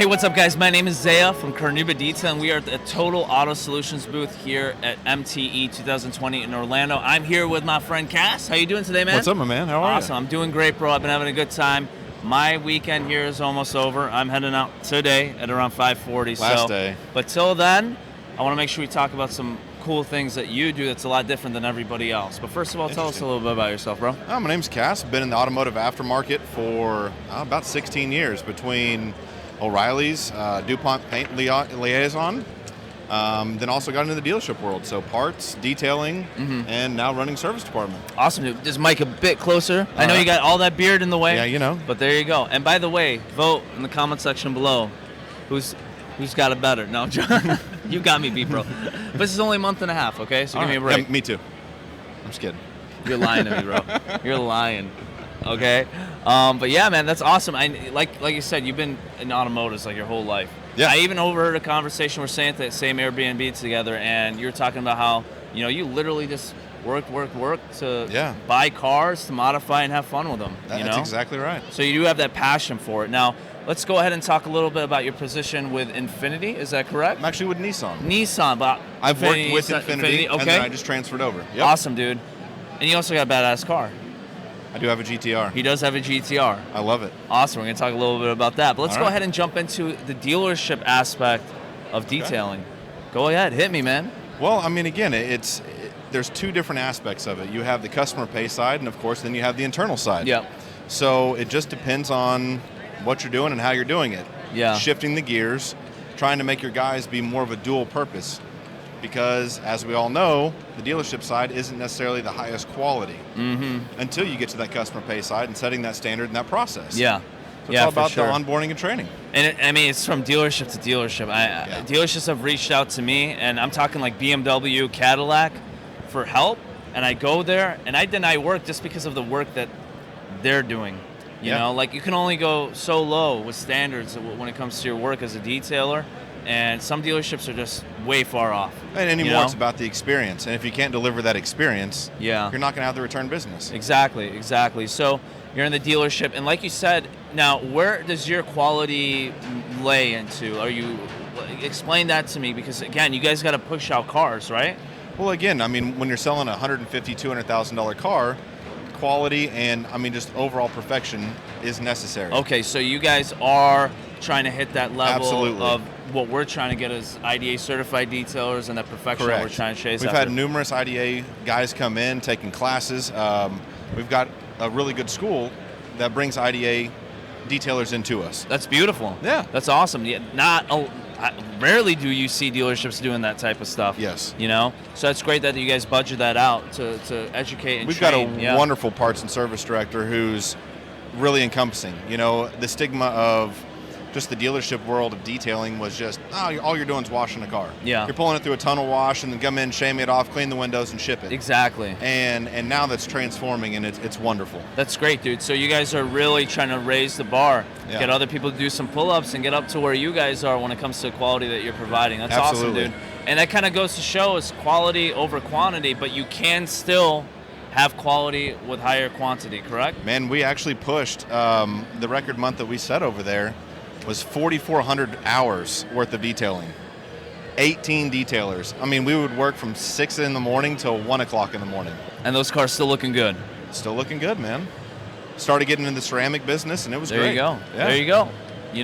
Hey, what's up, guys? My name is Zaya from CarNewba Media, and we are at the Total Auto Solutions booth here at MTE 2020 in Orlando. I'm here with my friend Cass. How you doing today, man? What's up, my man? How are you? Awesome. I'm doing great, bro. I've been having a good time. My weekend here is almost over. I'm heading out today at around 5:40. Last day. But till then, I want to make sure we talk about some cool things that you do that's a lot different than everybody else. But first of all, tell us a little bit about yourself, bro. My name's Cass. Been in the automotive aftermarket for about 16 years between O'Reilly's, DuPont Paint Liaison, then also got into the dealership world. So parts, detailing, and now running service department. Awesome, dude. This mic a bit closer. I know you got all that beard in the way. Yeah, you know. But there you go. And by the way, vote in the comment section below. Who's got it better? No, you got me beat, bro. But this is only a month and a half, okay? So give me a break. Yeah, me too. I'm just kidding. You're lying to me, bro. You're lying. Okay? But yeah, man, that's awesome. Like you said, you've been in automotives like your whole life. Yeah. I even overheard a conversation we're saying at the same Airbnb together, and you're talking about how, you literally just work to buy cars, to modify and have fun with them. That's exactly right. So you do have that passion for it. Now, let's go ahead and talk a little bit about your position with Infiniti. Is that correct? I'm actually with Nissan. Nissan, but I've worked with Infiniti, okay. and then I just transferred over. Yep. Awesome, dude. And you also got a badass car. I do have a GTR. He does have a GTR. I love it. Awesome. We're going to talk a little bit about that. But let's go ahead and jump into the dealership aspect of detailing. Go ahead. Hit me, man. Well, I mean, again, there's two different aspects of it. You have the customer pay side, and of course, then you have the internal side. Yep. So it just depends on what you're doing and how you're doing it. Yeah. Shifting the gears, trying to make your guys be more of a dual purpose. Because, as we all know, the dealership side isn't necessarily the highest quality until you get to that customer pay side and setting that standard and that process. Yeah. So it's all about the onboarding and training. And it's from dealership to dealership. Dealerships have reached out to me, and I'm talking like BMW, Cadillac, for help. And I go there, and I deny work just because of the work that they're doing. You know, like you can only go so low with standards when it comes to your work as a detailer. And some dealerships are just way far off. And anymore, it's about the experience. And if you can't deliver that experience, you're not going to have the return business. Exactly. So you're in the dealership, and like you said, now where does your quality lay into? Explain that to me, because again, you guys got to push out cars, right? Well, again, I mean, when you're selling a $150,000, $200,000 car, quality and just overall perfection is necessary. Okay, so you guys are trying to hit that level Absolutely. Of what we're trying to get as IDA certified detailers, and that perfection that we're trying to chase. We've had numerous IDA guys come in, taking classes. We've got a really good school that brings IDA detailers into us. That's beautiful. Yeah. That's awesome. Rarely do you see dealerships doing that type of stuff. Yes. So it's great that you guys budget that out to educate and We've train. got a wonderful parts and service director who's really encompassing. The stigma of just the dealership world of detailing was just, all you're doing is washing a car. Yeah. You're pulling it through a tunnel wash and then come in, shame it off, clean the windows, and ship it. Exactly. And now that's transforming, and it's wonderful. That's great, dude. So you guys are really trying to raise the bar, get other people to do some pull-ups, and get up to where you guys are when it comes to the quality that you're providing. That's Absolutely. awesome, dude. And that kind of goes to show is quality over quantity, but you can still have quality with higher quantity, correct? Man, we actually pushed the record month that we set over there was 4,400 hours worth of detailing. 18 detailers. I mean, we would work from 6 in the morning till 1 o'clock in the morning. And those cars still looking good. Still looking good, man. Started getting into the ceramic business, and it was great. There you go. Yeah. There you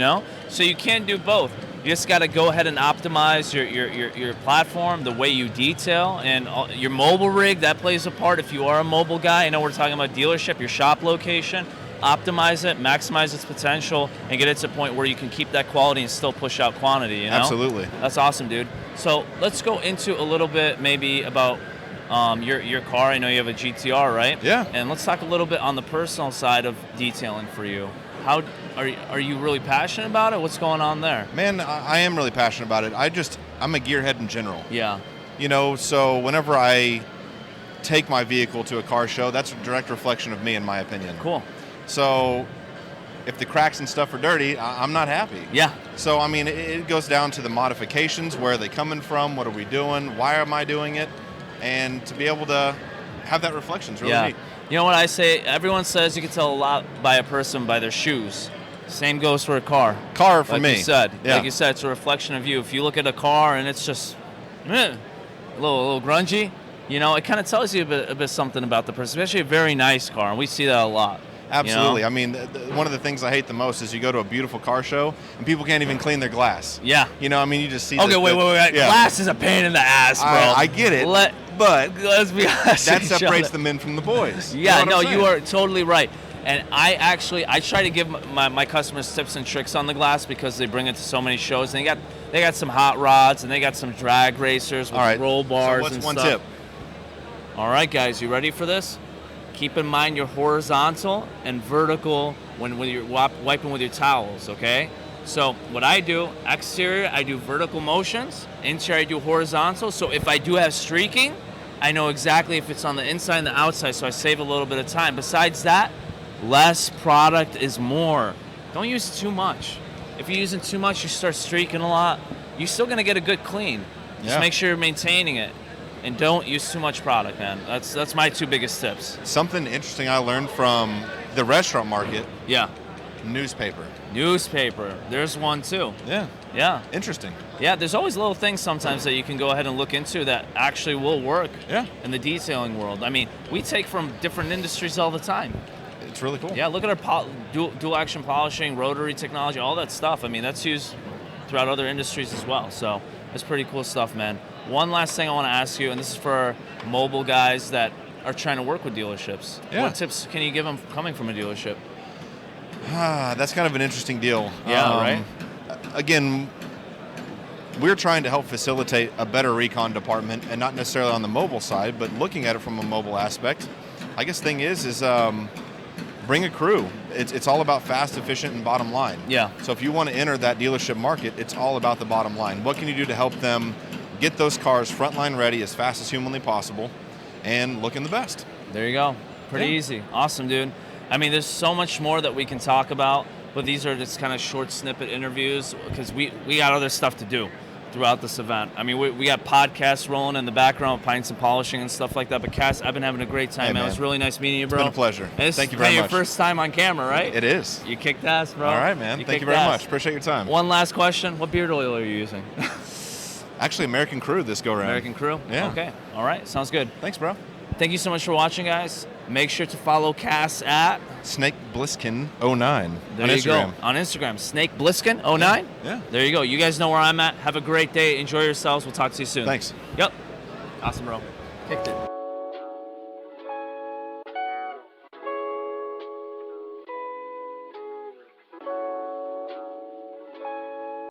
go. So you can do both. You just got to go ahead and optimize your platform, the way you detail, and your mobile rig. That plays a part. If you are a mobile guy, I know we're talking about dealership, your shop location. Optimize it, maximize its potential, and get it to a point where you can keep that quality and still push out quantity. Absolutely. That's awesome, dude. So let's go into a little bit maybe about your car. I know you have a GTR, right? Yeah. And let's talk a little bit on the personal side of detailing for you. How are you really passionate about it? What's going on there? Man, I am really passionate about it. I'm a gearhead in general. Yeah. So whenever I take my vehicle to a car show, that's a direct reflection of me, in my opinion. Cool. So if the cracks and stuff are dirty, I'm not happy. Yeah. So, it goes down to the modifications. Where are they coming from? What are we doing? Why am I doing it? And to be able to have that reflection is really neat. You know what I say? Everyone says you can tell a lot by a person by their shoes. Same goes for a car. Car for like me. You said. Yeah. Like you said, it's a reflection of you. If you look at a car and it's just a little grungy, you know, it kind of tells you a bit something about the person, especially a very nice car, and we see that a lot. Absolutely. You know? I mean, one of the things I hate the most is you go to a beautiful car show and people can't even clean their glass. Yeah. You know, I mean, you just see. Okay, wait. Yeah. Glass is a pain in the ass, bro. I get it, but let's be honest. that separates the men from the boys. Yeah, You know what I'm saying? you are totally right. And I try to give my customers tips and tricks on the glass because they bring it to so many shows. And they got some hot rods and they got some drag racers with roll bars. So what's and one stuff. tip? All right, guys, you ready for this? Keep in mind your horizontal and vertical when you're wiping with your towels, okay? So what I do, exterior, I do vertical motions. Interior, I do horizontal. So if I do have streaking, I know exactly if it's on the inside and the outside, so I save a little bit of time. Besides that, less product is more. Don't use too much. If you're using too much, you start streaking a lot. You're still going to get a good clean. Just make sure you're maintaining it. And don't use too much product, man. That's my two biggest tips. Something interesting I learned from the restaurant market. Yeah. Newspaper. There's one too. Yeah. Yeah. Interesting. Yeah, there's always little things sometimes that you can go ahead and look into that actually will work in the detailing world. I mean, we take from different industries all the time. It's really cool. Yeah, look at our dual action polishing, rotary technology, all that stuff. I mean, that's used throughout other industries as well. So it's pretty cool stuff, man. One last thing I want to ask you, and this is for mobile guys that are trying to work with dealerships. Yeah. What tips can you give them coming from a dealership? That's kind of an interesting deal. Yeah, right? Again, we're trying to help facilitate a better recon department, and not necessarily on the mobile side, but looking at it from a mobile aspect. I guess thing is bring a crew. It's all about fast, efficient, and bottom line. Yeah. So if you want to enter that dealership market, it's all about the bottom line. What can you do to help them get those cars frontline ready as fast as humanly possible and looking the best? There you go. Pretty easy. Awesome, dude. I mean, there's so much more that we can talk about, but these are just kind of short snippet interviews because we got other stuff to do throughout this event. I mean, we got podcasts rolling in the background, pints and polishing and stuff like that. But Cass, I've been having a great time, man. It was really nice meeting you, bro. It's been a pleasure. And Thank you very much. Your first time on camera, right? It is. You kicked ass, bro. All right, man. Thank you very much. Appreciate your time. One last question. What beard oil are you using? Actually, American Crew this go around. American Crew? Yeah. Okay. All right. Sounds good. Thanks, bro. Thank you so much for watching, guys. Make sure to follow Cass at Snake Bliskin 09 there on you Instagram. Go. On Instagram, Snake Bliskin 09. Yeah. There you go. You guys know where I'm at. Have a great day. Enjoy yourselves. We'll talk to you soon. Thanks. Yep. Awesome, bro. Kicked it.